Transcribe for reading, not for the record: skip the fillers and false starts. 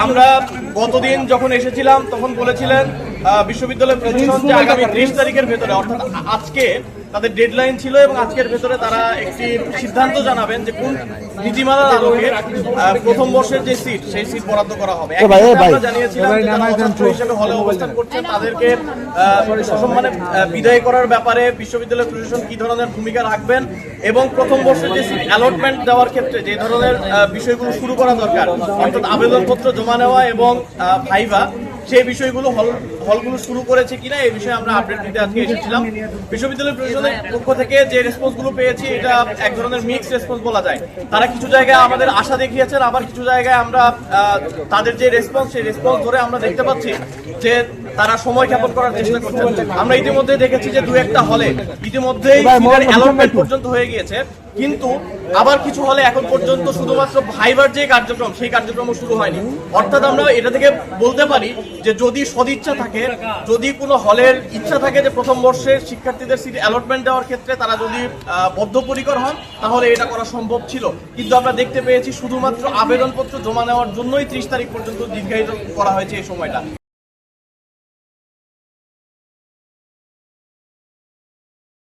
আমরা গতদিন যখন এসেছিলাম তখন বলেছিলেন বিশ্ববিদ্যালয় প্রশাসন যে আগামী 30 তারিখের ভেতরে অর্থাৎ আজকে তাদের ডেডলাইন ছিল এবং আজকের ভেতরে তারা একটি সিদ্ধান্ত জানাবেন যে কোন নীতিমালার আলোকে প্রথম বর্ষের যে সিট সেই সিট বরাদ্দ করা হবে। আমরা জানিয়েছিলাম যে যারা অছাত্র হিসেবে হলে অবস্থান করছেন তাদেরকে সসম্মানে বিদায় করার ব্যাপারে বিশ্ববিদ্যালয় প্রশাসন কি ধরনের ভূমিকা রাখবেন এবং প্রথম বর্ষের যে সিট অ্যালটমেন্ট দেওয়ার ক্ষেত্রে যে ধরনের বিষয়গুলো শুরু করা দরকার অর্থাৎ আবেদনপত্র জমা নেওয়া এবং ভাইভা সেই বিষয়গুলো হলগুলো শুরু করেছে কিনা এই বিষয়ে আমরা আপডেট দিতে আজকে এসেছিলাম। বিশ্ববিদ্যালয় প্রশাসনের পক্ষ থেকে যে রেসপন্সগুলো পেয়েছি এটা এক ধরনের মিক্সড রেসপন্স বলা যায়। তারা কিছু জায়গায় আমাদের আশা দেখিয়েছেন, আবার কিছু জায়গায় আমরা তাদের যে রেসপন্স সেই রেসপন্স ধরে আমরা দেখতে পাচ্ছি যে তারা সময় ক্ষেপণ করার চেষ্টা করছেন। আমরা ইতিমধ্যে দেখেছি যে দু একটা হলে ইতিমধ্যেই অ্যালটমেন্ট পর্যন্ত হয়ে গিয়েছে, কিন্তু আবার কিছু হলে এখন পর্যন্ত শুধুমাত্র ভাইবার যে কার্যক্রম সেই কার্যক্রম শুরু হয়নি। অর্থাৎ আমরা এটা থেকে বলতে পারি যে যদি সদিচ্ছা থাকে, যদি কোনো হলের ইচ্ছা থাকে যে প্রথম বর্ষের শিক্ষার্থীদের সিট অ্যালটমেন্ট দেওয়ার ক্ষেত্রে তারা যদি বদ্ধপরিকর হন তাহলে এটা করা সম্ভব ছিল, কিন্তু আমরা দেখতে পেয়েছি শুধুমাত্র আবেদনপত্র জমা নেওয়ার জন্যই 30 তারিখ পর্যন্ত দীর্ঘায়িত করা হয়েছে এই সময়টা।